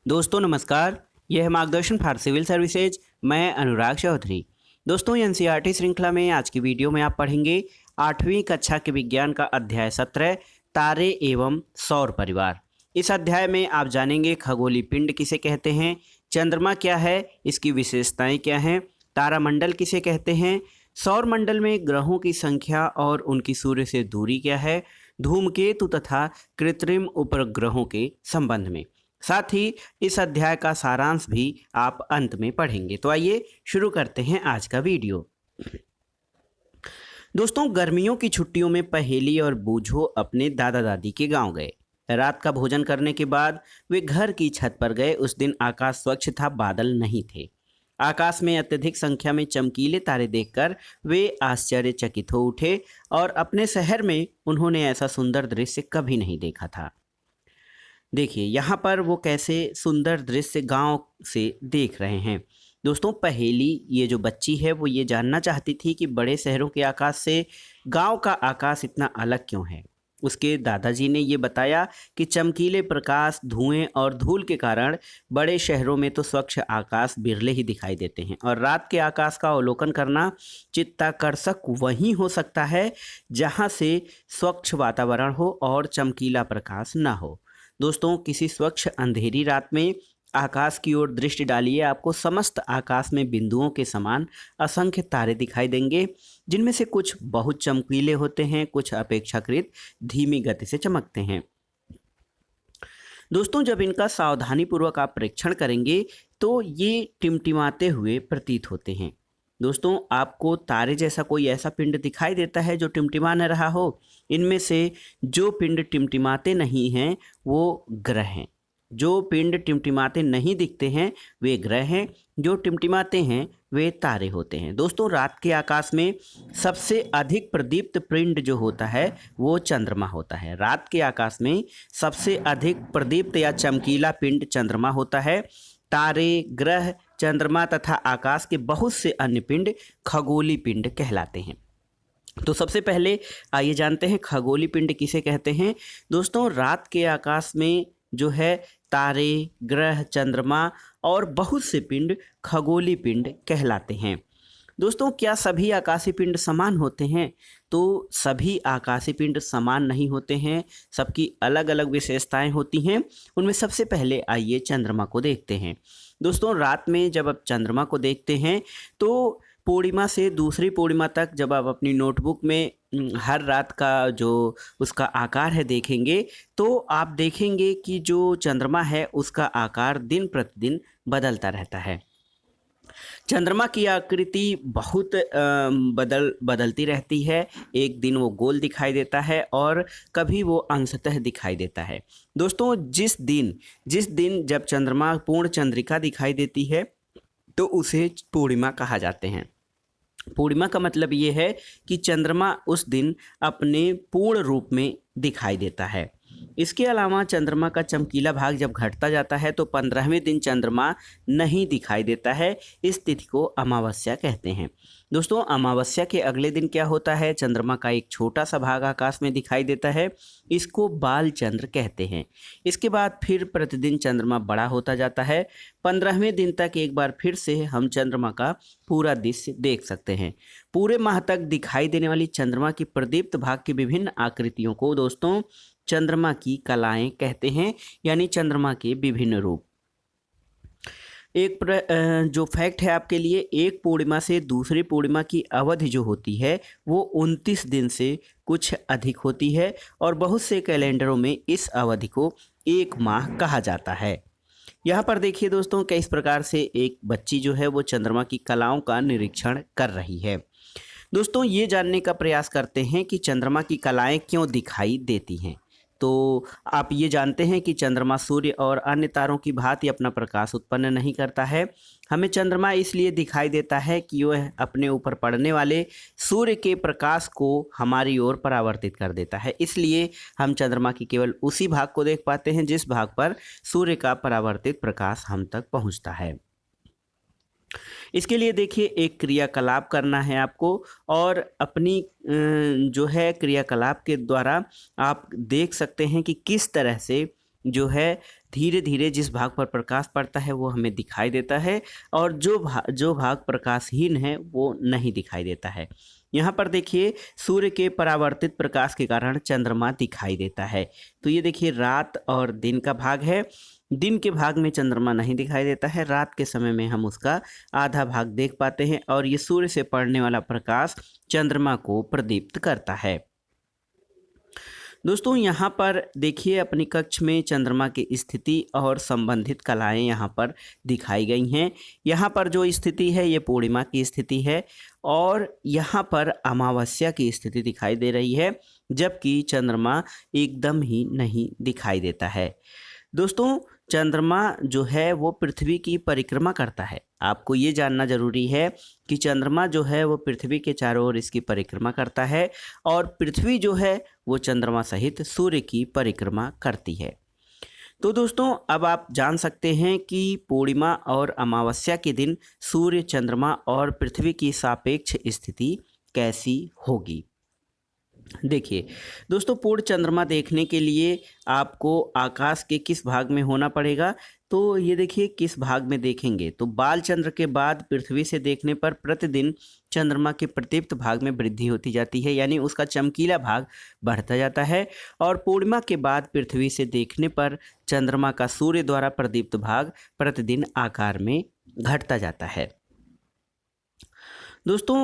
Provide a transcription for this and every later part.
दोस्तों नमस्कार। यह है मार्गदर्शन फॉर सिविल सर्विसेज। मैं अनुराग चौधरी। दोस्तों एनसीईआरटी श्रृंखला में आज की वीडियो में आप पढ़ेंगे 8वीं कक्षा के विज्ञान का अध्याय 17 तारे एवं सौर परिवार। इस अध्याय में आप जानेंगे खगोलीय पिंड किसे कहते हैं, चंद्रमा क्या है, इसकी विशेषताएं क्या हैं, तारामंडल किसे कहते हैं, सौर मंडल में ग्रहों की संख्या और उनकी सूर्य से दूरी क्या है, धूमकेतु तथा कृत्रिम उपग्रहों के संबंध में। साथ ही इस अध्याय का सारांश भी आप अंत में पढ़ेंगे। तो आइए शुरू करते हैं आज का वीडियो। दोस्तों गर्मियों की छुट्टियों में पहेली और बूझो अपने दादा दादी के गांव गए। रात का भोजन करने के बाद वे घर की छत पर गए। उस दिन आकाश स्वच्छ था, बादल नहीं थे। आकाश में अत्यधिक संख्या में चमकीले तारे देखकर वे आश्चर्यचकित हो उठे और अपने शहर में उन्होंने ऐसा सुंदर दृश्य कभी नहीं देखा था। देखिए यहाँ पर वो कैसे सुंदर दृश्य गांव से देख रहे हैं। दोस्तों पहेली ये जो बच्ची है वो ये जानना चाहती थी कि बड़े शहरों के आकाश से गांव का आकाश इतना अलग क्यों है। उसके दादाजी ने ये बताया कि चमकीले प्रकाश, धुएं और धूल के कारण बड़े शहरों में तो स्वच्छ आकाश बिरले ही दिखाई देते हैं और रात के आकाश का अवलोकन करना चित्ताकर्षक वहीं हो सकता है जहां से स्वच्छ वातावरण हो और चमकीला प्रकाश न हो। दोस्तों किसी स्वच्छ अंधेरी रात में आकाश की ओर दृष्टि डालिए, आपको समस्त आकाश में बिंदुओं के समान असंख्य तारे दिखाई देंगे, जिनमें से कुछ बहुत चमकीले होते हैं, कुछ अपेक्षाकृत धीमी गति से चमकते हैं। दोस्तों जब इनका सावधानीपूर्वक आप परीक्षण करेंगे तो ये टिमटिमाते हुए प्रतीत होते हैं। दोस्तों आपको तारे जैसा कोई ऐसा पिंड दिखाई देता है जो टिमटिमा न रहा हो। इनमें से जो पिंड टिमटिमाते नहीं हैं वो ग्रह हैं। जो पिंड टिमटिमाते नहीं दिखते हैं वे ग्रह हैं, जो टिमटिमाते हैं वे तारे होते हैं। दोस्तों रात के आकाश में सबसे अधिक प्रदीप्त पिंड जो होता है वो चंद्रमा होता है। रात के आकाश में सबसे अधिक प्रदीप्त या चमकीला पिंड चंद्रमा होता है। तारे, ग्रह, चंद्रमा तथा आकाश के बहुत से अन्य पिंड खगोलीय पिंड कहलाते हैं। तो सबसे पहले आइए जानते हैं खगोलीय पिंड किसे कहते हैं। दोस्तों रात के आकाश में जो है तारे, ग्रह, चंद्रमा और बहुत से पिंड खगोलीय पिंड कहलाते हैं। दोस्तों क्या सभी आकाशीय पिंड समान होते हैं? तो सभी आकाशीय पिंड समान नहीं होते हैं, सबकी अलग अलग विशेषताएं होती हैं। उनमें सबसे पहले आइए चंद्रमा को देखते हैं। दोस्तों रात में जब आप चंद्रमा को देखते हैं तो पूर्णिमा से दूसरी पूर्णिमा तक जब आप अपनी नोटबुक में हर रात का जो उसका आकार है देखेंगे तो आप देखेंगे कि जो चंद्रमा है उसका आकार दिन प्रतिदिन बदलता रहता है। चंद्रमा की आकृति बहुत बदलती रहती है। एक दिन वो गोल दिखाई देता है और कभी वो अंशतः दिखाई देता है। दोस्तों जिस दिन जब चंद्रमा पूर्ण चंद्रिका दिखाई देती है तो उसे पूर्णिमा कहा जाते हैं। पूर्णिमा का मतलब ये है कि चंद्रमा उस दिन अपने पूर्ण रूप में दिखाई देता है। इसके अलावा चंद्रमा का चमकीला भाग जब घटता जाता है तो 15वें दिन चंद्रमा नहीं दिखाई देता है। इस तिथि को अमावस्या कहते हैं। दोस्तों अमावस्या के अगले दिन क्या होता है, चंद्रमा का एक छोटा सा भाग आकाश में दिखाई देता है, इसको बाल चंद्र कहते हैं। इसके बाद फिर प्रतिदिन चंद्रमा बड़ा होता जाता है। 15वें दिन तक एक बार फिर से हम चंद्रमा का पूरा दृश्य देख सकते हैं। पूरे माह तक दिखाई देने वाली चंद्रमा की प्रदीप्त भाग की विभिन्न आकृतियों को दोस्तों चंद्रमा की कलाएं कहते हैं, यानी चंद्रमा के विभिन्न रूप। जो फैक्ट है आपके लिए, एक पूर्णिमा से दूसरी पूर्णिमा की अवधि जो होती है वो 29 दिन से कुछ अधिक होती है और बहुत से कैलेंडरों में इस अवधि को एक माह कहा जाता है। यहाँ पर देखिए दोस्तों किस प्रकार से एक बच्ची जो है वो चंद्रमा की कलाओं का निरीक्षण कर रही है। दोस्तों ये जानने का प्रयास करते हैं कि चंद्रमा की कलाएं क्यों दिखाई देती हैं। तो आप ये जानते हैं कि चंद्रमा सूर्य और अन्य तारों की भांति अपना प्रकाश उत्पन्न नहीं करता है। हमें चंद्रमा इसलिए दिखाई देता है कि वह अपने ऊपर पड़ने वाले सूर्य के प्रकाश को हमारी ओर परावर्तित कर देता है। इसलिए हम चंद्रमा की केवल उसी भाग को देख पाते हैं जिस भाग पर सूर्य का परावर्तित प्रकाश हम तक पहुंचता है। इसके लिए देखिए एक क्रियाकलाप करना है आपको और अपनी जो है क्रियाकलाप के द्वारा आप देख सकते हैं कि किस तरह से जो है धीरे धीरे जिस भाग पर प्रकाश पड़ता है वो हमें दिखाई देता है, और जो भाग प्रकाशहीन है वो नहीं दिखाई देता है। यहाँ पर देखिए सूर्य के परावर्तित प्रकाश के कारण चंद्रमा दिखाई देता है। तो ये देखिए रात और दिन का भाग है। दिन के भाग में चंद्रमा नहीं दिखाई देता है, रात के समय में हम उसका आधा भाग देख पाते हैं, और ये सूर्य से पड़ने वाला प्रकाश चंद्रमा को प्रदीप्त करता है। दोस्तों यहाँ पर देखिए अपनी कक्ष में चंद्रमा की स्थिति और संबंधित कलाएं यहाँ पर दिखाई गई हैं। यहाँ पर जो स्थिति है ये पूर्णिमा की स्थिति है, और यहाँ पर अमावस्या की स्थिति दिखाई दे रही है, जबकि चंद्रमा एकदम ही नहीं दिखाई देता है। दोस्तों चंद्रमा जो है वो पृथ्वी की परिक्रमा करता है। आपको ये जानना जरूरी है कि चंद्रमा जो है वो पृथ्वी के चारों ओर इसकी परिक्रमा करता है, और पृथ्वी जो है वो चंद्रमा सहित सूर्य की परिक्रमा करती है। तो दोस्तों अब आप जान सकते हैं कि पूर्णिमा और अमावस्या के दिन सूर्य, चंद्रमा और पृथ्वी की सापेक्ष स्थिति कैसी होगी। देखिए दोस्तों, पूर्ण चंद्रमा देखने के लिए आपको आकाश के किस भाग में होना पड़ेगा। तो ये देखिए किस भाग में देखेंगे, तो बाल चंद्र के बाद पृथ्वी से देखने पर प्रतिदिन चंद्रमा के प्रदीप्त भाग में वृद्धि होती जाती है, यानी उसका चमकीला भाग बढ़ता जाता है। और पूर्णिमा के बाद पृथ्वी से देखने पर चंद्रमा का सूर्य द्वारा प्रदीप्त भाग प्रतिदिन आकार में घटता जाता है। दोस्तों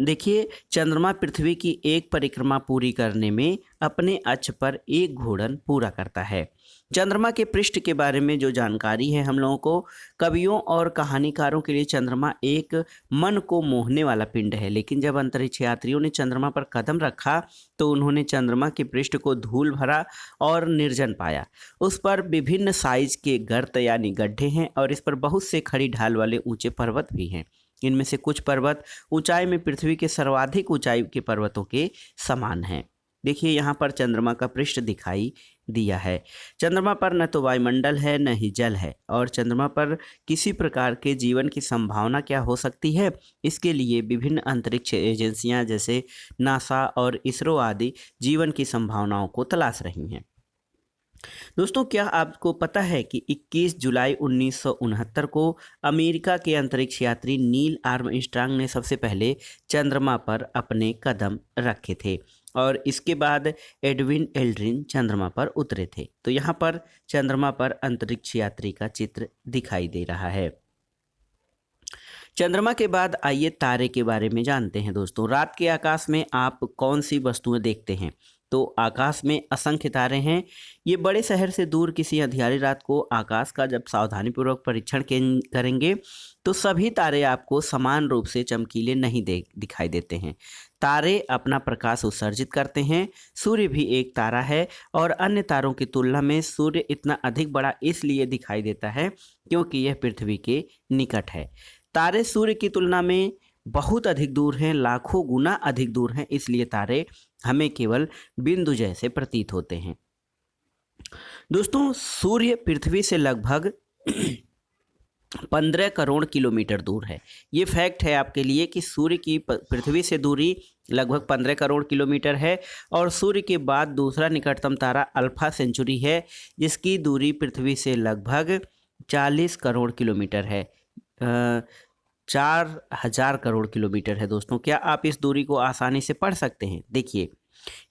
देखिए चंद्रमा पृथ्वी की एक परिक्रमा पूरी करने में अपने अक्ष पर एक घूर्णन पूरा करता है। चंद्रमा के पृष्ठ के बारे में जो जानकारी है हम लोगों को, कवियों और कहानीकारों के लिए चंद्रमा एक मन को मोहने वाला पिंड है, लेकिन जब अंतरिक्ष यात्रियों ने चंद्रमा पर कदम रखा तो उन्होंने चंद्रमा के पृष्ठ को धूल भरा और निर्जन पाया। उस पर विभिन्न साइज के गर्त यानी गड्ढे हैं, और इस पर बहुत से खड़ी ढाल वाले ऊंचे पर्वत भी हैं। इनमें से कुछ पर्वत ऊंचाई में पृथ्वी के सर्वाधिक ऊंचाई के पर्वतों के समान हैं। देखिए यहाँ पर चंद्रमा का पृष्ठ दिखाई दिया है। चंद्रमा पर न तो वायुमंडल है न ही जल है, और चंद्रमा पर किसी प्रकार के जीवन की संभावना क्या हो सकती है, इसके लिए विभिन्न अंतरिक्ष एजेंसियां जैसे नासा और इसरो आदि जीवन की संभावनाओं को तलाश रही हैं। दोस्तों क्या आपको पता है कि 21 जुलाई 1969 को अमेरिका के अंतरिक्ष यात्री नील आर्मस्ट्रांग ने सबसे पहले चंद्रमा पर अपने कदम रखे थे, और इसके बाद एडविन एल्ड्रिन चंद्रमा पर उतरे थे। तो यहाँ पर चंद्रमा पर अंतरिक्ष यात्री का चित्र दिखाई दे रहा है। चंद्रमा के बाद आइए तारे के बारे में जानते हैं। दोस्तों रात के आकाश में आप कौन सी वस्तुएं देखते हैं? तो आकाश में असंख्य तारे हैं। ये बड़े शहर से दूर किसी अंधियारी रात को आकाश का जब सावधानीपूर्वक परीक्षण करेंगे तो सभी तारे आपको समान रूप से चमकीले नहीं दिखाई देते हैं। तारे अपना प्रकाश उत्सर्जित करते हैं। सूर्य भी एक तारा है, और अन्य तारों की तुलना में सूर्य इतना अधिक बड़ा इसलिए दिखाई देता है क्योंकि यह पृथ्वी के निकट है। तारे सूर्य की तुलना में बहुत अधिक दूर हैं, लाखों गुना अधिक दूर हैं, इसलिए तारे हमें केवल बिंदु जैसे प्रतीत होते हैं। दोस्तों सूर्य पृथ्वी से लगभग 15 करोड़ किलोमीटर दूर है। ये फैक्ट है आपके लिए कि सूर्य की पृथ्वी से दूरी लगभग 15 करोड़ किलोमीटर है, और सूर्य के बाद दूसरा निकटतम तारा अल्फा सेंचुरी है, जिसकी दूरी पृथ्वी से लगभग 40 करोड़ किलोमीटर है। 4000 करोड़ किलोमीटर है। दोस्तों क्या आप इस दूरी को आसानी से पढ़ सकते हैं? देखिए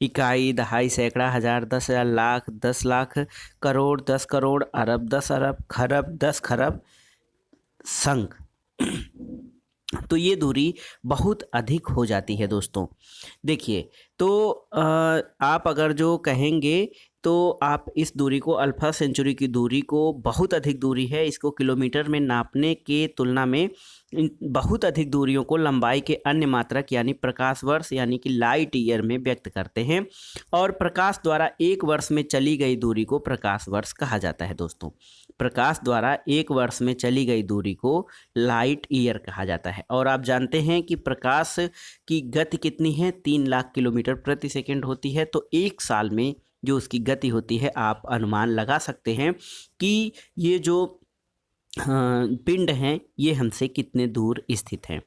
इकाई, दहाई, सैकड़ा, हजार, 10,000, लाख, 10 लाख, करोड़, 10 करोड़, अरब, 10 अरब, खरब, 10 खरब, संख। तो ये दूरी बहुत अधिक हो जाती है। दोस्तों देखिए तो आप अगर जो कहेंगे तो आप इस दूरी को, अल्फा सेंचुरी की दूरी को बहुत अधिक दूरी है, इसको किलोमीटर में नापने के तुलना में बहुत अधिक दूरियों को लंबाई के अन्य मात्रक यानी प्रकाश वर्ष यानी कि लाइट ईयर में व्यक्त करते हैं, और प्रकाश द्वारा एक वर्ष में चली गई दूरी को प्रकाश वर्ष कहा जाता है। दोस्तों प्रकाश द्वारा एक वर्ष में चली गई दूरी को लाइट ईयर कहा जाता है। और आप जानते हैं कि प्रकाश की गति कितनी है? 3 लाख किलोमीटर प्रति सेकंड होती है। तो एक साल में जो उसकी गति होती है, आप अनुमान लगा सकते हैं कि ये जो पिंड हैं ये हमसे कितने दूर स्थित हैं।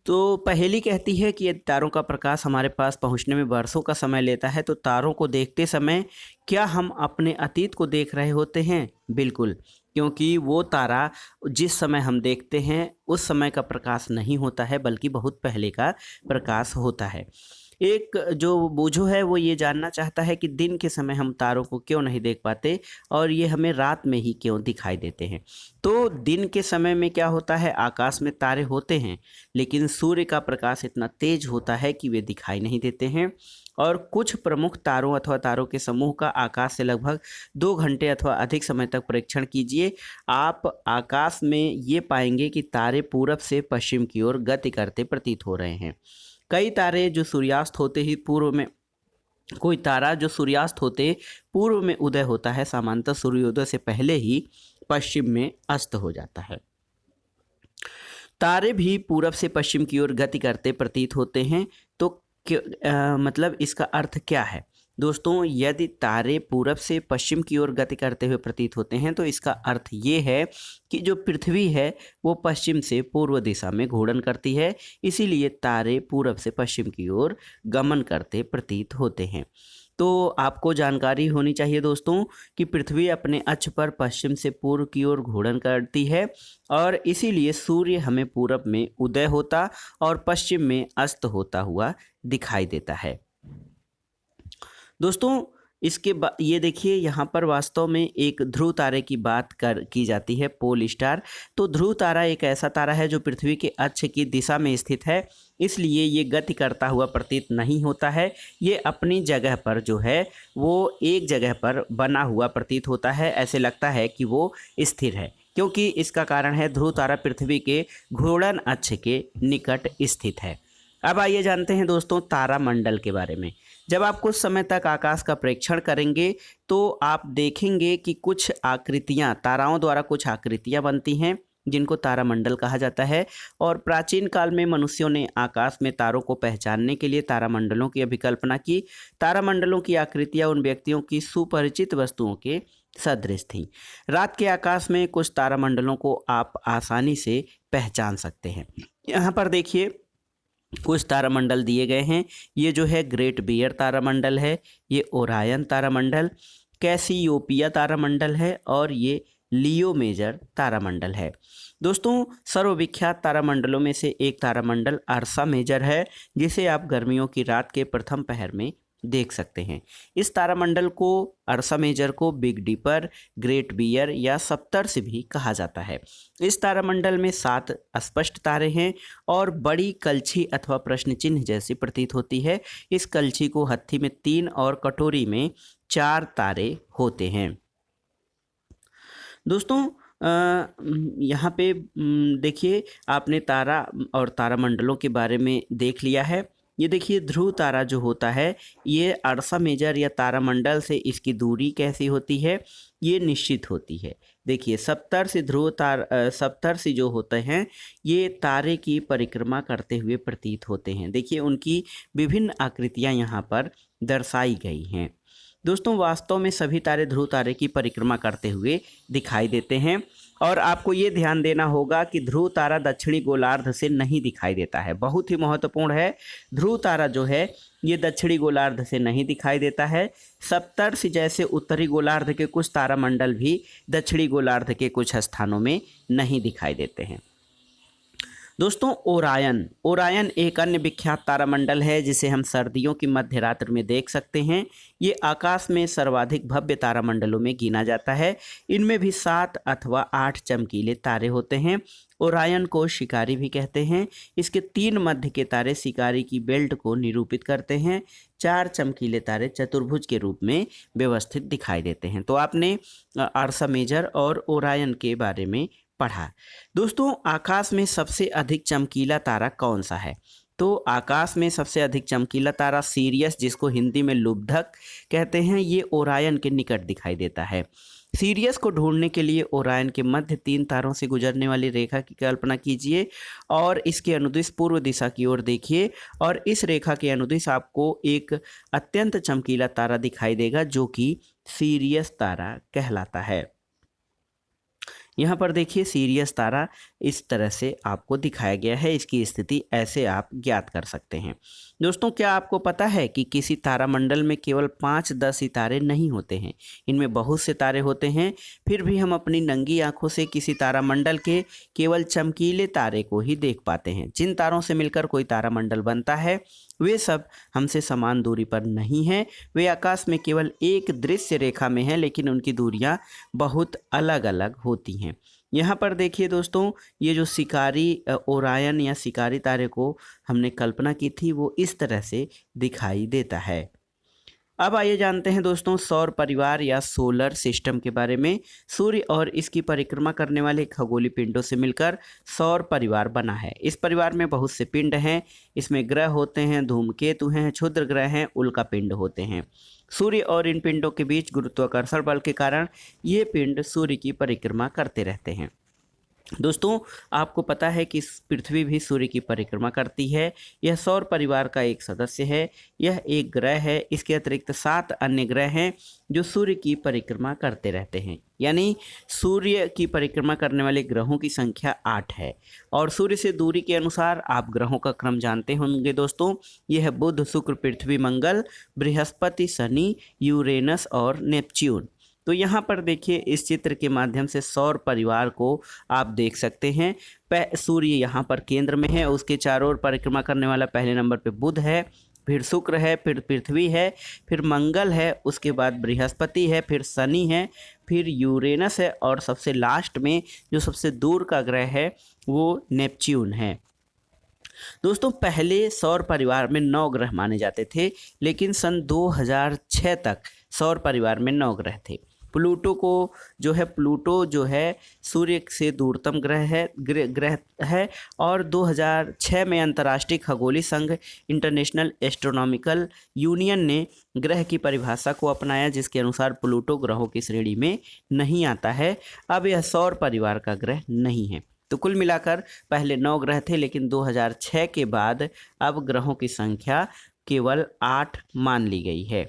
तो पहेली कहती है कि यदि तारों का प्रकाश हमारे पास पहुंचने में वर्षों का समय लेता है तो तारों को देखते समय क्या हम अपने अतीत को देख रहे होते हैं? बिल्कुल, क्योंकि वो तारा जिस समय हम देखते हैं उस समय का प्रकाश नहीं होता है, बल्कि बहुत पहले का प्रकाश होता है। एक जो बूझो है वो ये जानना चाहता है कि दिन के समय हम तारों को क्यों नहीं देख पाते और ये हमें रात में ही क्यों दिखाई देते हैं। तो दिन के समय में क्या होता है, आकाश में तारे होते हैं, लेकिन सूर्य का प्रकाश इतना तेज होता है कि वे दिखाई नहीं देते हैं। और कुछ प्रमुख तारों अथवा तारों के समूह का आकाश से लगभग 2 घंटे अथवा अधिक समय तक परीक्षण कीजिए। आप आकाश में ये पाएंगे कि तारे पूरब से पश्चिम की ओर गति करते प्रतीत हो रहे हैं। कई तारे जो सूर्यास्त होते ही पूर्व में कोई तारा जो सूर्यास्त होते पूर्व में उदय होता है, सामान्यतः सूर्योदय से पहले ही पश्चिम में अस्त हो जाता है। तारे भी पूरब से पश्चिम की ओर गति करते प्रतीत होते हैं। तो मतलब इसका अर्थ क्या है दोस्तों? यदि तारे पूरब से पश्चिम की ओर गति करते हुए प्रतीत होते हैं तो इसका अर्थ ये है कि जो पृथ्वी है वो पश्चिम से पूर्व दिशा में घूर्णन करती है, इसीलिए तारे पूरब से पश्चिम की ओर गमन करते प्रतीत होते हैं। तो आपको जानकारी होनी चाहिए दोस्तों कि पृथ्वी अपने अक्ष पर पश्चिम से पूर्व की ओर घूर्णन करती है और इसीलिए सूर्य हमें पूरब में उदय होता और पश्चिम में अस्त होता हुआ दिखाई देता है। दोस्तों ये देखिए यहाँ पर वास्तव में एक ध्रुव तारे की बात की जाती है, पोल स्टार। तो ध्रुव तारा एक ऐसा तारा है जो पृथ्वी के अक्ष की दिशा में स्थित है, इसलिए ये गति करता हुआ प्रतीत नहीं होता है। ये अपनी जगह पर जो है वो एक जगह पर बना हुआ प्रतीत होता है, ऐसे लगता है कि वो स्थिर है, क्योंकि इसका कारण है ध्रुव तारा पृथ्वी के घूर्णन अक्ष के निकट स्थित है। अब आइए जानते हैं दोस्तों तारामंडल के बारे में। जब आप कुछ समय तक आकाश का प्रेक्षण करेंगे तो आप देखेंगे कि कुछ आकृतियां, ताराओं द्वारा कुछ आकृतियां बनती हैं जिनको तारामंडल कहा जाता है। और प्राचीन काल में मनुष्यों ने आकाश में तारों को पहचानने के लिए तारामंडलों की अभिकल्पना की। तारामंडलों की आकृतियां उन व्यक्तियों की सुपरिचित वस्तुओं के सदृश थीं। रात के आकाश में कुछ तारामंडलों को आप आसानी से पहचान सकते हैं। यहाँ पर देखिए कुछ तारामंडल दिए गए हैं। ये जो है ग्रेट बियर तारामंडल है, ये ओरायन तारामंडल, कैसियोपिया तारामंडल है और ये लियो मेजर तारामंडल है। दोस्तों सर्वविख्यात तारामंडलों में से एक तारामंडल अर्सा मेजर है, जिसे आप गर्मियों की रात के प्रथम पहर में देख सकते हैं। इस तारामंडल को, अर्सा मेजर को, बिग डीपर, ग्रेट बियर या सप्तर्षि भी कहा जाता है। इस तारामंडल में 7 स्पष्ट तारे हैं और बड़ी कलछी अथवा प्रश्न चिन्ह जैसी प्रतीत होती है। इस कलछी को हत्थी में 3 और कटोरी में 4 तारे होते हैं। दोस्तों यहाँ पे देखिए आपने तारा और तारामंडलों के बारे में देख लिया है। ये देखिए ध्रुव तारा जो होता है ये अर्सा मेजर या तारामंडल से इसकी दूरी कैसी होती है, ये निश्चित होती है। देखिए सप्तर्षि जो होते हैं ये तारे की परिक्रमा करते हुए प्रतीत होते हैं। देखिए उनकी विभिन्न आकृतियाँ यहाँ पर दर्शाई गई हैं। दोस्तों वास्तव में सभी तारे ध्रुव तारे की परिक्रमा करते हुए दिखाई देते हैं और आपको ये ध्यान देना होगा कि ध्रुव तारा दक्षिणी गोलार्ध से नहीं दिखाई देता है। बहुत ही महत्वपूर्ण है, ध्रुव तारा जो है ये दक्षिणी गोलार्ध से नहीं दिखाई देता है। सप्तर्षि जैसे उत्तरी गोलार्ध के कुछ तारामंडल भी दक्षिणी गोलार्ध के कुछ स्थानों में नहीं दिखाई देते हैं। दोस्तों ओरायन एक अन्य विख्यात तारामंडल है जिसे हम सर्दियों की मध्य रात्रि में देख सकते हैं। ये आकाश में सर्वाधिक भव्य तारामंडलों में गिना जाता है। इनमें भी 7 अथवा 8 चमकीले तारे होते हैं। ओरायन को शिकारी भी कहते हैं। इसके 3 मध्य के तारे शिकारी की बेल्ट को निरूपित करते हैं। 4 चमकीले तारे चतुर्भुज के रूप में व्यवस्थित दिखाई देते हैं। तो आपने अर्सा मेजर और ओरायन के बारे में पढ़ा। दोस्तों आकाश में सबसे अधिक चमकीला तारा कौन सा है? तो आकाश में सबसे अधिक चमकीला तारा सीरियस, जिसको हिंदी में लुब्धक कहते हैं, ये ओरायन के निकट दिखाई देता है। सीरियस को ढूंढने के लिए ओरायन के मध्य 3 तारों से गुजरने वाली रेखा की कल्पना कीजिए और इसके अनुदिश पूर्व दिशा की ओर देखिए और इस रेखा के अनुदिश आपको एक अत्यंत चमकीला तारा दिखाई देगा जो कि सीरियस तारा कहलाता है। यहाँ पर देखिए सीरियस तारा इस तरह से आपको दिखाया गया है, इसकी स्थिति ऐसे आप ज्ञात कर सकते हैं। दोस्तों, क्या आपको पता है कि किसी तारामंडल में केवल 5-10 सितारे नहीं होते हैं, इनमें बहुत से तारे होते हैं। फिर भी हम अपनी नंगी आंखों से किसी तारामंडल के केवल चमकीले तारे को ही देख पाते हैं। जिन तारों से मिलकर कोई तारामंडल बनता है वे सब हमसे समान दूरी पर नहीं हैं, वे आकाश में केवल एक दृश्य रेखा में हैं, लेकिन उनकी दूरियां बहुत अलग अलग होती हैं। यहाँ पर देखिए दोस्तों, ये जो शिकारी ओरायन या शिकारी तारे को हमने कल्पना की थी वो इस तरह से दिखाई देता है। अब आइए जानते हैं दोस्तों सौर परिवार या सोलर सिस्टम के बारे में। सूर्य और इसकी परिक्रमा करने वाले खगोलीय पिंडों से मिलकर सौर परिवार बना है। इस परिवार में बहुत से पिंड हैं, इसमें ग्रह होते हैं, धूमकेतु हैं, क्षुद्र ग्रह हैं, उल्का पिंड होते हैं। सूर्य और इन पिंडों के बीच गुरुत्वाकर्षण बल के कारण ये पिंड सूर्य की परिक्रमा करते रहते हैं। दोस्तों, आपको पता है कि पृथ्वी भी सूर्य की परिक्रमा करती है। यह सौर परिवार का एक सदस्य है। यह एक ग्रह है। इसके अतिरिक्त 7 अन्य ग्रह हैं जो सूर्य की परिक्रमा करते रहते हैं। यानी सूर्य की परिक्रमा करने वाले ग्रहों की संख्या 8 है। और सूर्य से दूरी के अनुसार आप ग्रहों का क्रम जानते होंगे दोस्तों। यह है बुध, शुक्र, पृथ्वी, मंगल, बृहस्पति, शनि, यूरेनस और नेपच्यून। तो यहाँ पर देखिए इस चित्र के माध्यम से सौर परिवार को आप देख सकते हैं। सूर्य यहाँ पर केंद्र में है, उसके चारों ओर परिक्रमा करने वाला पहले नंबर पे बुध है, फिर शुक्र है, फिर पृथ्वी है, फिर मंगल है, उसके बाद बृहस्पति है, फिर शनि है, फिर यूरेनस है और सबसे लास्ट में जो सबसे दूर का ग्रह है वो नेपच्यून है। दोस्तों, पहले सौर परिवार में 9 ग्रह माने जाते थे, लेकिन सन 2006 तक सौर परिवार में 9 ग्रह थे। प्लूटो जो है सूर्य से दूरतम ग्रह है और 2006 में अंतर्राष्ट्रीय खगोलीय संघ इंटरनेशनल एस्ट्रोनॉमिकल यूनियन ने ग्रह की परिभाषा को अपनाया, जिसके अनुसार प्लूटो ग्रहों की श्रेणी में नहीं आता है। अब यह सौर परिवार का ग्रह नहीं है। तो कुल मिलाकर पहले 9 ग्रह थे, लेकिन 2006 के बाद अब ग्रहों की संख्या केवल 8 मान ली गई है।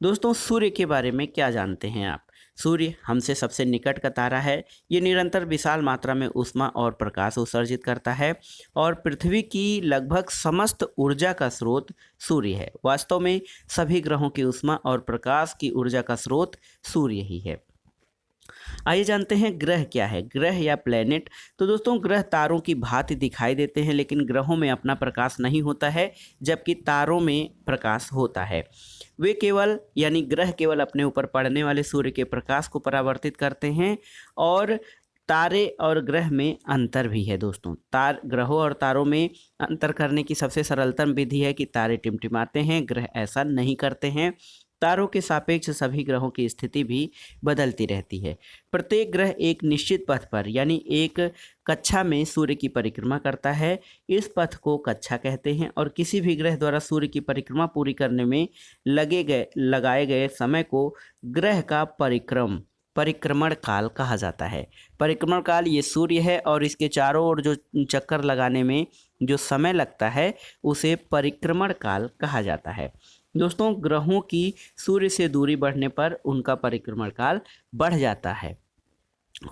दोस्तों, सूर्य के बारे में क्या जानते हैं आप? सूर्य हमसे सबसे निकट का तारा है। ये निरंतर विशाल मात्रा में ऊष्मा और प्रकाश उत्सर्जित करता है और पृथ्वी की लगभग समस्त ऊर्जा का स्रोत सूर्य है। वास्तव में सभी ग्रहों की ऊष्मा और प्रकाश की ऊर्जा का स्रोत सूर्य ही है। आइए जानते हैं ग्रह क्या है। ग्रह या प्लेनेट। तो दोस्तों, ग्रह तारों की भांति दिखाई देते हैं, लेकिन ग्रहों में अपना प्रकाश नहीं होता है, जबकि तारों में प्रकाश होता है। वे केवल यानी ग्रह केवल अपने ऊपर पड़ने वाले सूर्य के प्रकाश को परावर्तित करते हैं और तारे और ग्रह में अंतर भी है दोस्तों। ग्रहों और तारों में अंतर करने की सबसे सरलतम विधि है कि तारे टिमटिमाते हैं, ग्रह ऐसा नहीं करते हैं। तारों के सापेक्ष सभी ग्रहों की स्थिति भी बदलती रहती है। प्रत्येक ग्रह एक निश्चित पथ पर यानी एक कक्षा में सूर्य की परिक्रमा करता है। इस पथ को कक्षा कहते हैं और किसी भी ग्रह द्वारा सूर्य की परिक्रमा पूरी करने में लगाए गए समय को ग्रह का परिक्रमण काल कहा जाता है। परिक्रमण काल ये सूर्य है और इसके चारों ओर जो चक्कर लगाने में जो समय लगता है उसे परिक्रमण काल कहा जाता है। दोस्तों, ग्रहों की सूर्य से दूरी बढ़ने पर उनका परिक्रमण काल बढ़ जाता है।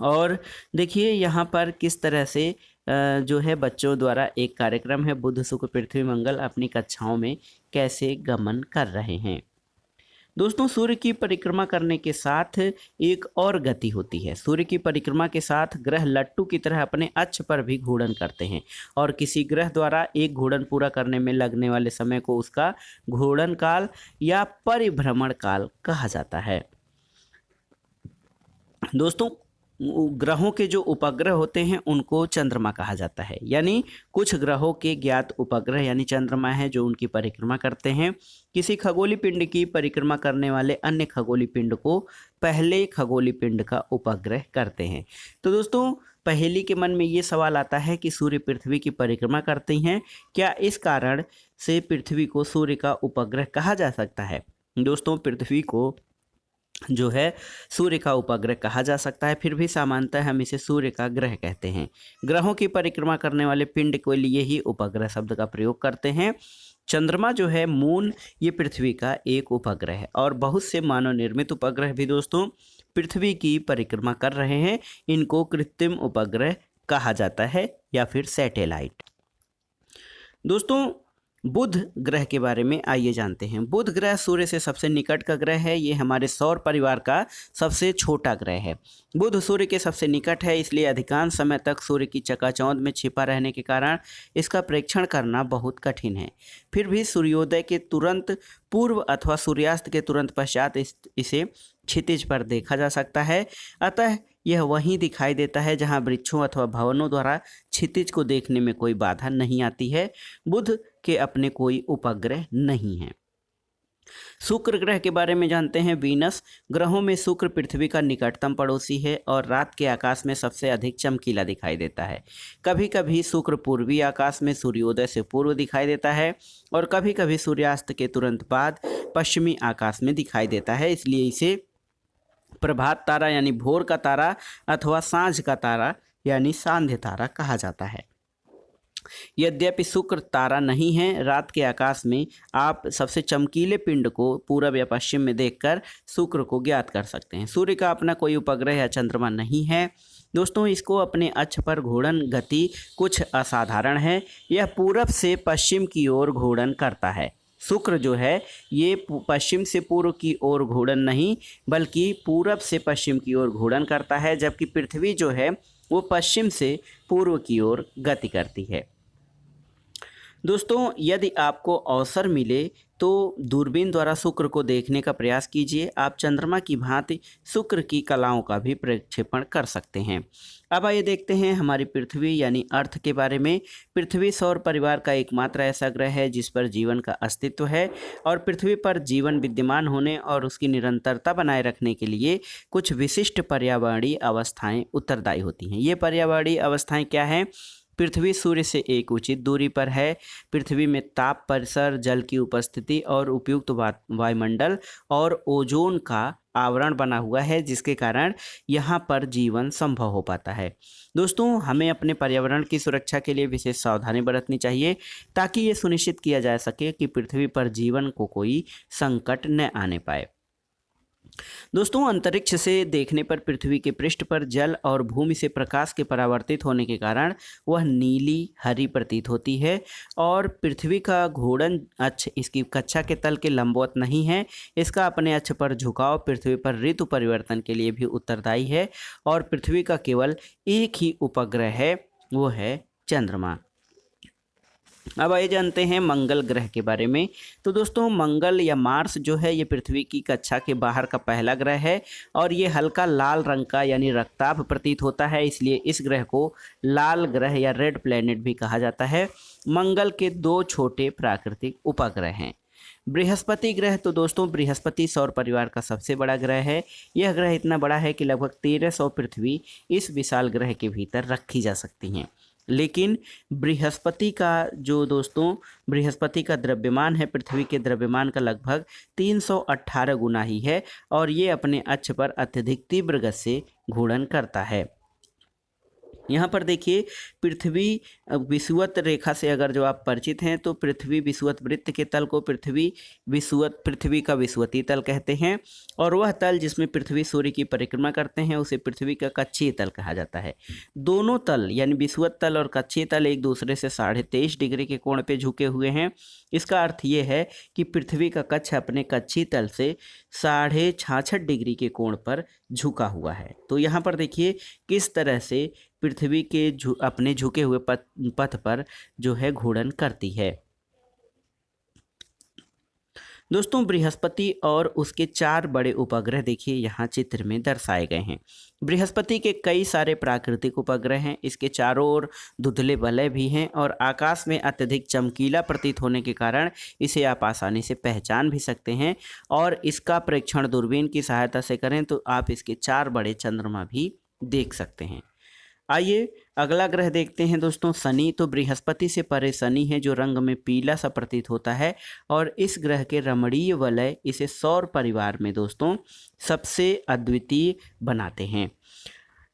और देखिए यहाँ पर किस तरह से जो है बच्चों द्वारा एक कार्यक्रम है, बुध, शुक्र, पृथ्वी, मंगल अपनी कक्षाओं में कैसे गमन कर रहे हैं। दोस्तों, सूर्य की परिक्रमा करने के साथ एक और गति होती है। सूर्य की परिक्रमा के साथ ग्रह लट्टू की तरह अपने अक्ष पर भी घूर्णन करते हैं और किसी ग्रह द्वारा एक घूर्णन पूरा करने में लगने वाले समय को उसका घूर्णन काल या परिभ्रमण काल कहा जाता है। दोस्तों, ग्रहों के जो उपग्रह होते हैं उनको चंद्रमा कहा जाता है। यानी कुछ ग्रहों के ज्ञात उपग्रह यानी चंद्रमा है जो उनकी परिक्रमा करते हैं। किसी खगोलीय पिंड की परिक्रमा करने वाले अन्य खगोलीय पिंड को पहले खगोलीय पिंड का उपग्रह करते हैं। तो दोस्तों, पहेली के मन में ये सवाल आता है कि सूर्य पृथ्वी की परिक्रमा करती हैं, क्या इस कारण से पृथ्वी को सूर्य का उपग्रह कहा जा सकता है? दोस्तों, पृथ्वी को जो है सूर्य का उपग्रह कहा जा सकता है, फिर भी सामान्यतः हम इसे सूर्य का ग्रह कहते हैं। ग्रहों की परिक्रमा करने वाले पिंड के लिए ही उपग्रह शब्द का प्रयोग करते हैं। चंद्रमा जो है मून, ये पृथ्वी का एक उपग्रह है और बहुत से मानव निर्मित उपग्रह भी दोस्तों पृथ्वी की परिक्रमा कर रहे हैं, इनको कृत्रिम उपग्रह कहा जाता है या फिर सैटेलाइट। दोस्तों, बुध ग्रह के बारे में आइए जानते हैं। बुध ग्रह सूर्य से सबसे निकट का ग्रह है। ये हमारे सौर परिवार का सबसे छोटा ग्रह है। बुध सूर्य के सबसे निकट है, इसलिए अधिकांश समय तक सूर्य की चकाचौंध में छिपा रहने के कारण इसका प्रेक्षण करना बहुत कठिन है। फिर भी सूर्योदय के तुरंत पूर्व अथवा सूर्यास्त के तुरंत पश्चात इसे क्षितिज पर देखा जा सकता है। अतः यह वहीं दिखाई देता है जहां वृक्षों अथवा भवनों द्वारा क्षितिज को देखने में कोई बाधा नहीं आती है। बुध के अपने कोई उपग्रह नहीं हैं। शुक्र ग्रह के बारे में जानते हैं। वीनस ग्रहों में शुक्र पृथ्वी का निकटतम पड़ोसी है और रात के आकाश में सबसे अधिक चमकीला दिखाई देता है। कभी कभी शुक्र पूर्वी आकाश में सूर्योदय से पूर्व दिखाई देता है और कभी कभी सूर्यास्त के तुरंत बाद पश्चिमी आकाश में दिखाई देता है, इसलिए इसे प्रभात तारा यानी भोर का तारा अथवा सांझ का तारा यानी सांध्य तारा कहा जाता है। यद्यपि शुक्र तारा नहीं है, रात के आकाश में आप सबसे चमकीले पिंड को पूरब या पश्चिम में देखकर शुक्र को ज्ञात कर सकते हैं। सूर्य का अपना कोई उपग्रह या चंद्रमा नहीं है। दोस्तों, इसको अपने अक्ष पर घूर्णन गति कुछ असाधारण है। यह पूरब से पश्चिम की ओर घूर्णन करता है। शुक्र जो है ये पश्चिम से पूर्व की ओर घूर्णन नहीं बल्कि पूरब से पश्चिम की ओर घूर्णन करता है, जबकि पृथ्वी जो है वो पश्चिम से पूर्व की ओर गति करती है। दोस्तों, यदि आपको अवसर मिले तो दूरबीन द्वारा शुक्र को देखने का प्रयास कीजिए। आप चंद्रमा की भांति शुक्र की कलाओं का भी प्रक्षेपण कर सकते हैं। अब आइए देखते हैं हमारी पृथ्वी यानी अर्थ के बारे में। पृथ्वी सौर परिवार का एकमात्र ऐसा ग्रह है जिस पर जीवन का अस्तित्व है और पृथ्वी पर जीवन विद्यमान होने और उसकी निरंतरता बनाए रखने के लिए कुछ विशिष्ट पर्यावरणीय अवस्थाएं उत्तरदायी होती हैं। ये पर्यावरणीय अवस्थाएं क्या हैं? पृथ्वी सूर्य से एक उचित दूरी पर है। पृथ्वी में ताप परिसर, जल की उपस्थिति और उपयुक्त वायुमंडल और ओजोन का आवरण बना हुआ है, जिसके कारण यहाँ पर जीवन संभव हो पाता है। दोस्तों, हमें अपने पर्यावरण की सुरक्षा के लिए विशेष सावधानी बरतनी चाहिए ताकि ये सुनिश्चित किया जा सके कि पृथ्वी पर जीवन को कोई संकट न आने पाए। दोस्तों, अंतरिक्ष से देखने पर पृथ्वी के पृष्ठ पर जल और भूमि से प्रकाश के परावर्तित होने के कारण वह नीली हरी प्रतीत होती है और पृथ्वी का घूर्णन अक्ष इसकी कक्षा के तल के लंबवत नहीं है। इसका अपने अक्ष पर झुकाव पृथ्वी पर ऋतु परिवर्तन के लिए भी उत्तरदायी है और पृथ्वी का केवल एक ही उपग्रह है, वो है चंद्रमा। अब आइए जानते हैं मंगल ग्रह के बारे में। तो दोस्तों, मंगल या मार्स जो है ये पृथ्वी की कक्षा के बाहर का पहला ग्रह है और ये हल्का लाल रंग का यानी रक्ताभ प्रतीत होता है, इसलिए इस ग्रह को लाल ग्रह या रेड प्लैनेट भी कहा जाता है। मंगल के दो छोटे प्राकृतिक उपग्रह हैं। बृहस्पति ग्रह, तो दोस्तों बृहस्पति सौर परिवार का सबसे बड़ा ग्रह है। यह ग्रह इतना बड़ा है कि लगभग 1300 पृथ्वी इस विशाल ग्रह के भीतर रखी जा सकती हैं। लेकिन बृहस्पति का बृहस्पति का द्रव्यमान है पृथ्वी के द्रव्यमान का लगभग 318 गुना ही है और ये अपने अक्ष पर अत्यधिक तीव्र गति से घूर्णन करता है। यहाँ पर देखिए, पृथ्वी विषुवत रेखा से अगर जो आप परिचित हैं तो पृथ्वी विषुवत वृत्त के तल को पृथ्वी का विषुवतीय तल कहते हैं और वह तल जिसमें पृथ्वी सूर्य की परिक्रमा करते हैं उसे पृथ्वी का कक्षीय तल कहा जाता है। दोनों तल यानी विषुवत तल और कक्षीय तल एक दूसरे से 23.5 डिग्री के कोण पे झुके हुए हैं। इसका अर्थ ये है कि पृथ्वी का कक्ष अपने कक्षीय तल से 66.5 डिग्री के कोण पर झुका हुआ है। तो यहाँ पर देखिए किस तरह से पृथ्वी के अपने झुके हुए पथ पर जो है घूर्णन करती है। दोस्तों, बृहस्पति और उसके 4 बड़े उपग्रह देखिए यहाँ चित्र में दर्शाए गए हैं। बृहस्पति के कई सारे प्राकृतिक उपग्रह हैं। इसके चारों ओर धुंधले वलय भी हैं और आकाश में अत्यधिक चमकीला प्रतीत होने के कारण इसे आप आसानी से पहचान भी सकते हैं और इसका प्रेक्षण दूरबीन की सहायता से करें तो आप इसके 4 बड़े चंद्रमा भी देख सकते हैं। आइए अगला ग्रह देखते हैं दोस्तों, शनि। तो बृहस्पति से परे शनि है जो रंग में पीला सा प्रतीत होता है और इस ग्रह के रमणीय वलय इसे सौर परिवार में दोस्तों सबसे अद्वितीय बनाते हैं।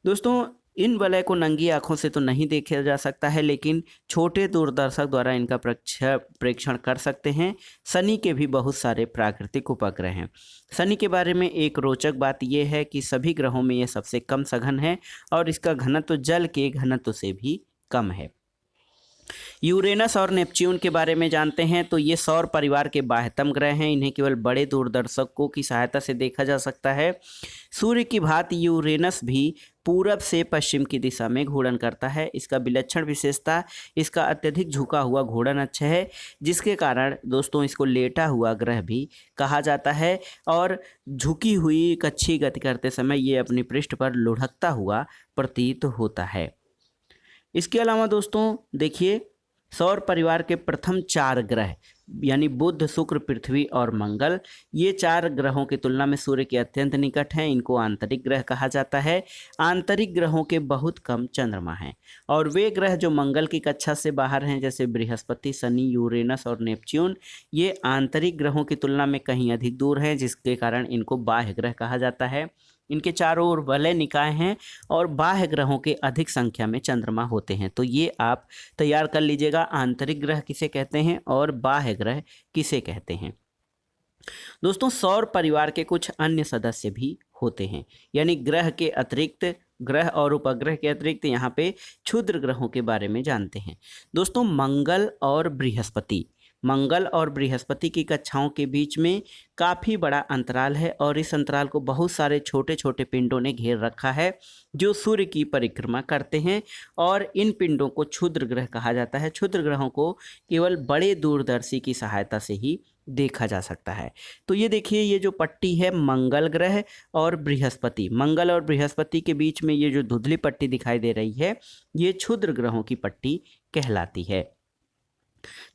दोस्तों, इन वलय को नंगी आंखों से तो नहीं देखा जा सकता है, लेकिन छोटे दूरदर्शक द्वारा इनका प्रेक्षण कर सकते हैं। शनि के भी बहुत सारे प्राकृतिक उपग्रह हैं। शनि के बारे में एक रोचक बात यह है कि सभी ग्रहों में यह सबसे कम सघन है और इसका घनत्व जल के घनत्व से भी कम है। यूरेनस और नेपच्यून के बारे में जानते हैं तो ये सौर परिवार के बाह्यतम ग्रह हैं। इन्हें केवल बड़े दूरदर्शकों की सहायता से देखा जा सकता है। सूर्य की भांति यूरेनस भी पूरब से पश्चिम की दिशा में घूर्णन करता है। इसका विलक्षण विशेषता इसका अत्यधिक झुका हुआ घूर्णन अक्ष है, जिसके कारण दोस्तों इसको लेटा हुआ ग्रह भी कहा जाता है। और झुकी हुई कच्छी गति करते समय ये अपनी पृष्ठ पर लुढ़कता हुआ प्रतीत होता है। इसके अलावा दोस्तों देखिए, सौर परिवार के प्रथम 4 ग्रह यानी बुध, शुक्र, पृथ्वी और मंगल, ये 4 ग्रहों की तुलना में सूर्य के अत्यंत निकट हैं। इनको आंतरिक ग्रह कहा जाता है। आंतरिक ग्रहों के बहुत कम चंद्रमा हैं और वे ग्रह जो मंगल की कक्षा से बाहर हैं, जैसे बृहस्पति, शनि, यूरेनस और नेपच्यून, ये आंतरिक ग्रहों की तुलना में कहीं अधिक दूर हैं, जिसके कारण इनको बाह्य ग्रह कहा जाता है। इनके चारों ओर वलय निकाय हैं और बाह्य ग्रहों के अधिक संख्या में चंद्रमा होते हैं। तो ये आप तैयार कर लीजिएगा, आंतरिक ग्रह किसे कहते हैं और बाह्य ग्रह किसे कहते हैं। दोस्तों, सौर परिवार के कुछ अन्य सदस्य भी होते हैं, यानी ग्रह के अतिरिक्त, ग्रह और उपग्रह के अतिरिक्त यहाँ पे क्षुद्र ग्रहों के बारे में जानते हैं। दोस्तों, मंगल और बृहस्पति की कक्षाओं के बीच में काफ़ी बड़ा अंतराल है और इस अंतराल को बहुत सारे छोटे छोटे पिंडों ने घेर रखा है जो सूर्य की परिक्रमा करते हैं और इन पिंडों को क्षुद्र ग्रह कहा जाता है। क्षुद्र ग्रहों को केवल बड़े दूरदर्शी की सहायता से ही देखा जा सकता है। तो ये देखिए, ये जो पट्टी है मंगल ग्रह और बृहस्पति, मंगल और बृहस्पति के बीच में ये जो धुंधली पट्टी दिखाई दे रही है, ये क्षुद्र ग्रहों की पट्टी कहलाती है।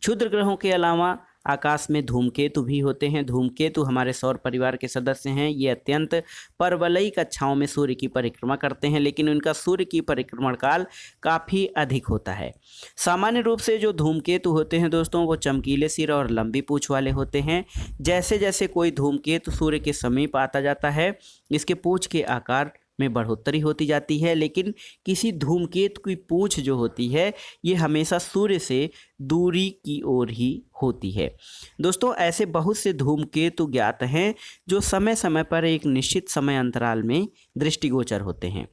क्षुद्र ग्रहों के अलावा आकाश में धूमकेतु भी होते हैं। धूमकेतु हमारे सौर परिवार के सदस्य हैं। ये अत्यंत परवलयी कक्षाओं में सूर्य की परिक्रमा करते हैं, लेकिन उनका सूर्य की परिक्रमण काल काफ़ी अधिक होता है। सामान्य रूप से जो धूमकेतु होते हैं दोस्तों, वो चमकीले सिर और लंबी पूंछ वाले होते हैं। जैसे जैसे कोई धूमकेतु सूर्य के समीप आता जाता है, इसके पूंछ के आकार में बढ़ोतरी होती जाती है, लेकिन किसी धूमकेतु की पूंछ जो होती है ये हमेशा सूर्य से दूरी की ओर ही होती है। दोस्तों, ऐसे बहुत से धूमकेतु ज्ञात हैं जो समय समय पर एक निश्चित समय अंतराल में दृष्टिगोचर होते हैं।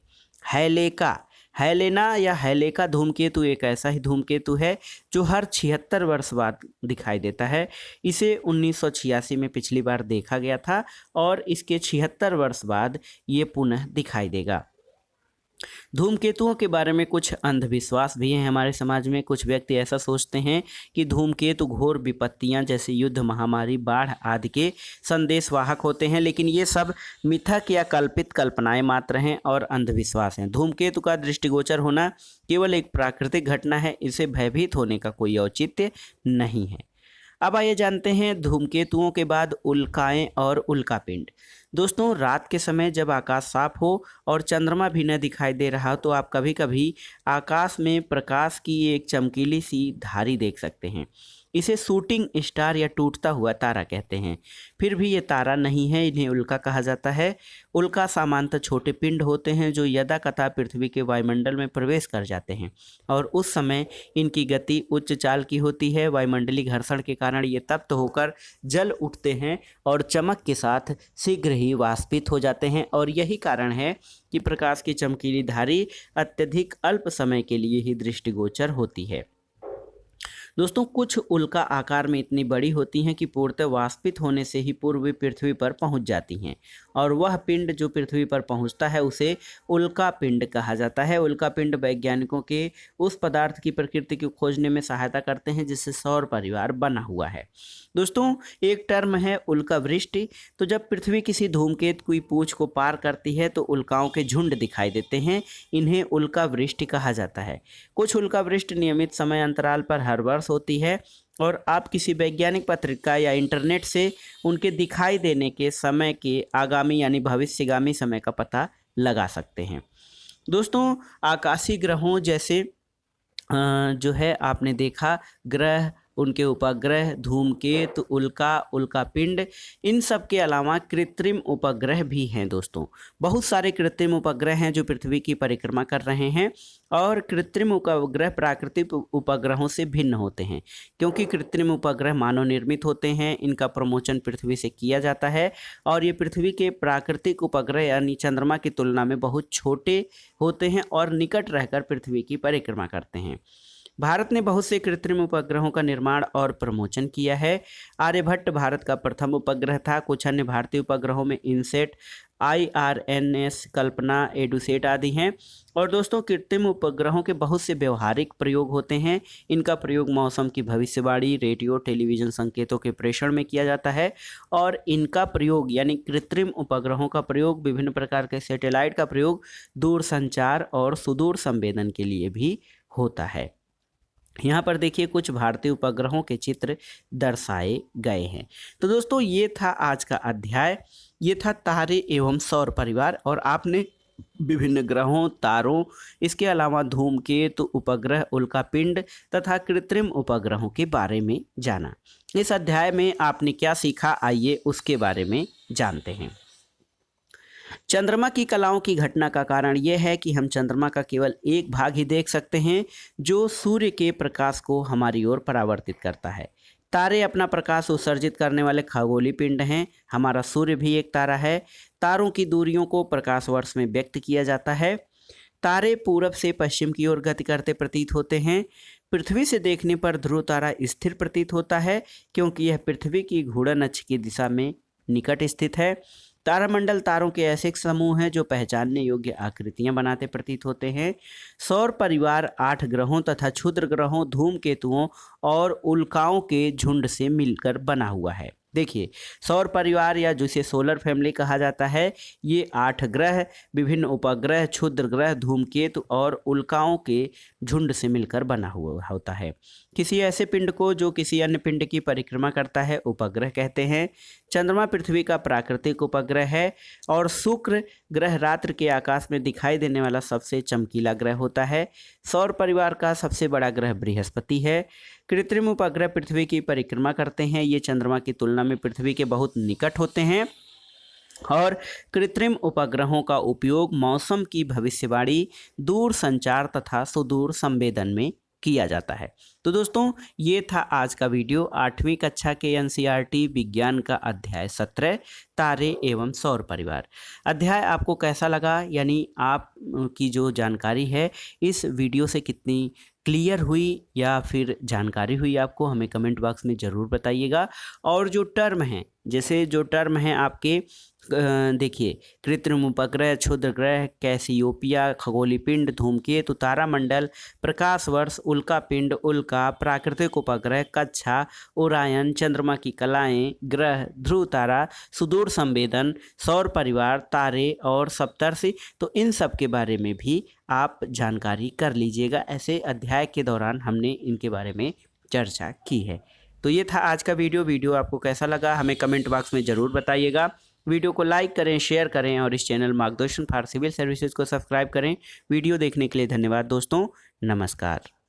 हेलेना या हेलेका धूमकेतु एक ऐसा ही धूमकेतु है जो हर 76 वर्ष बाद दिखाई देता है। इसे 1986 में पिछली बार देखा गया था और इसके 76 वर्ष बाद ये पुनः दिखाई देगा। धूमकेतुओं के बारे में कुछ अंधविश्वास भी हैं हमारे समाज में। कुछ व्यक्ति ऐसा सोचते हैं कि धूमकेतु घोर विपत्तियां जैसे युद्ध, महामारी, बाढ़ आदि के संदेशवाहक होते हैं, लेकिन ये सब मिथक या कल्पित कल्पनाएं मात्र हैं और अंधविश्वास हैं। धूमकेतु का दृष्टिगोचर होना केवल एक प्राकृतिक घटना है, इसे भयभीत होने का कोई औचित्य नहीं है। अब आइए जानते हैं धूमकेतुओं के बाद उल्काएं और उल्कापिंड। दोस्तों, रात के समय जब आकाश साफ हो और चंद्रमा भी न दिखाई दे रहा हो तो आप कभी कभी आकाश में प्रकाश की एक चमकीली सी धारी देख सकते हैं। इसे शूटिंग स्टार या टूटता हुआ तारा कहते हैं। फिर भी ये तारा नहीं है, इन्हें उल्का कहा जाता है। उल्का सामान्यतः छोटे पिंड होते हैं जो यदाकथा पृथ्वी के वायुमंडल में प्रवेश कर जाते हैं और उस समय इनकी गति उच्च चाल की होती है। वायुमंडलीय घर्षण के कारण ये तप्त होकर जल उठते हैं और चमक के साथ शीघ्र ही वाष्पित हो जाते हैं और यही कारण है कि प्रकाश की चमकीली धारी अत्यधिक अल्प समय के लिए ही दृष्टिगोचर होती है। दोस्तों, कुछ उल्का आकार में इतनी बड़ी होती हैं कि पूर्णतः वाष्पित होने से ही पूर्व पृथ्वी पर पहुंच जाती हैं और वह पिंड जो पृथ्वी पर पहुंचता है उसे उल्का पिंड कहा जाता है। उल्का पिंड वैज्ञानिकों के उस पदार्थ की प्रकृति को खोजने में सहायता करते हैं जिससे सौर परिवार बना हुआ है। दोस्तों, एक टर्म है उल्का वृष्टि। तो जब पृथ्वी किसी धूमकेतु की पूंछ को पार करती है तो उल्काओं के झुंड दिखाई देते हैं, इन्हें उल्का वृष्टि कहा जाता है। कुछ उल्का वृष्टि नियमित समय अंतराल पर हर वर्ष होती है और आप किसी वैज्ञानिक पत्रिका या इंटरनेट से उनके दिखाई देने के समय के आगामी यानी भविष्यगामी समय का पता लगा सकते हैं। दोस्तों, आकाशीय ग्रहों जैसे जो है आपने देखा ग्रह उनके उपग्रह, धूमकेतु, उल्का, उल्कापिंड, इन सब के अलावा कृत्रिम उपग्रह भी हैं दोस्तों। बहुत सारे कृत्रिम उपग्रह हैं जो पृथ्वी की परिक्रमा कर रहे हैं और कृत्रिम उपग्रह प्राकृतिक उपग्रहों से भिन्न होते हैं क्योंकि कृत्रिम उपग्रह मानव निर्मित होते हैं। इनका प्रमोशन पृथ्वी से किया जाता है और ये पृथ्वी के प्राकृतिक उपग्रह यानी चंद्रमा की तुलना में बहुत छोटे होते हैं और निकट रहकर पृथ्वी की परिक्रमा करते हैं। भारत ने बहुत से कृत्रिम उपग्रहों का निर्माण और प्रमोशन किया है। आर्यभट्ट भारत का प्रथम उपग्रह था। कुछ अन्य भारतीय उपग्रहों में इनसेट, IRNS, कल्पना, एडुसेट आदि हैं। और दोस्तों कृत्रिम उपग्रहों के बहुत से व्यवहारिक प्रयोग होते हैं। इनका प्रयोग मौसम की भविष्यवाणी, रेडियो, टेलीविज़न संकेतों के प्रेषण में किया जाता है और इनका प्रयोग यानी कृत्रिम उपग्रहों का प्रयोग, विभिन्न प्रकार के सैटेलाइट का प्रयोग दूर संचार और सुदूर संवेदन के लिए भी होता है। यहाँ पर देखिए कुछ भारतीय उपग्रहों के चित्र दर्शाए गए हैं। तो दोस्तों ये था आज का अध्याय, ये था तारे एवं सौर परिवार और आपने विभिन्न ग्रहों, तारों, इसके अलावा धूमकेतु, उपग्रह, उल्कापिंड तथा कृत्रिम उपग्रहों के बारे में जाना। इस अध्याय में आपने क्या सीखा, आइए उसके बारे में जानते हैं। चंद्रमा की कलाओं की घटना का कारण यह है कि हम चंद्रमा का केवल एक भाग ही देख सकते हैं जो सूर्य के प्रकाश को हमारी ओर परावर्तित करता है। तारे अपना प्रकाश उत्सर्जित करने वाले खगोलीय पिंड हैं। हमारा सूर्य भी एक तारा है। तारों की दूरियों को प्रकाश वर्ष में व्यक्त किया जाता है। तारे पूरब से पश्चिम की ओर गति करते प्रतीत होते हैं। पृथ्वी से देखने पर ध्रुव तारा स्थिर प्रतीत होता है क्योंकि यह पृथ्वी की घूर्णन अक्ष की दिशा में निकट स्थित है। तारामंडल तारों के ऐसे समूह हैं जो पहचानने योग्य आकृतियां बनाते प्रतीत होते हैं। सौर परिवार 8 ग्रहों तथा क्षुद्र ग्रहों, धूमकेतुओं और उल्काओं के झुंड से मिलकर बना हुआ है। देखिए सौर परिवार या जिसे सोलर फैमिली कहा जाता है, ये 8 ग्रह, विभिन्न उपग्रह, क्षुद्र ग्रह, धूमकेतु और उल्काओं के झुंड से मिलकर बना हुआ होता है। किसी ऐसे पिंड को जो किसी अन्य पिंड की परिक्रमा करता है उपग्रह कहते हैं। चंद्रमा पृथ्वी का प्राकृतिक उपग्रह है और शुक्र ग्रह रात्रि के आकाश में दिखाई देने वाला सबसे चमकीला ग्रह होता है। सौर परिवार का सबसे बड़ा ग्रह बृहस्पति है। कृत्रिम उपग्रह पृथ्वी की परिक्रमा करते हैं। ये चंद्रमा की तुलना में पृथ्वी के बहुत निकट होते हैं और कृत्रिम उपग्रहों का उपयोग मौसम की भविष्यवाणी, दूर संचार तथा सुदूर संवेदन में किया जाता है। तो दोस्तों ये था आज का वीडियो 8वीं कक्षा के NCERT विज्ञान का अध्याय 17 तारे एवं सौर परिवार। अध्याय आपको कैसा लगा, यानी आप की जो जानकारी है इस वीडियो से कितनी क्लियर हुई या फिर जानकारी हुई आपको, हमें कमेंट बॉक्स में ज़रूर बताइएगा। और जो टर्म हैं, जैसे जो टर्म हैं आपके देखिए कृत्रिम उपग्रह, क्षुद्र ग्रह, कैसियोपिया, खगोलीय पिंड, धूमकेतु, तारामंडल, प्रकाश वर्ष, उल्कापिंड, उल्का, प्राकृतिक उपग्रह, कक्षा, ओरायन, चंद्रमा की कलाएं, ग्रह, ध्रुव तारा, सुदूर संवेदन, सौर परिवार, तारे और सप्तर्षि, तो इन सब के बारे में भी आप जानकारी कर लीजिएगा। ऐसे अध्याय के दौरान हमने इनके बारे में चर्चा की है। तो ये था आज का वीडियो आपको कैसा लगा हमें कमेंट बॉक्स में ज़रूर बताइएगा। वीडियो को लाइक करें, शेयर करें और इस चैनल मार्गदर्शन फॉर सिविल सर्विसेज को सब्सक्राइब करें। वीडियो देखने के लिए धन्यवाद दोस्तों, नमस्कार।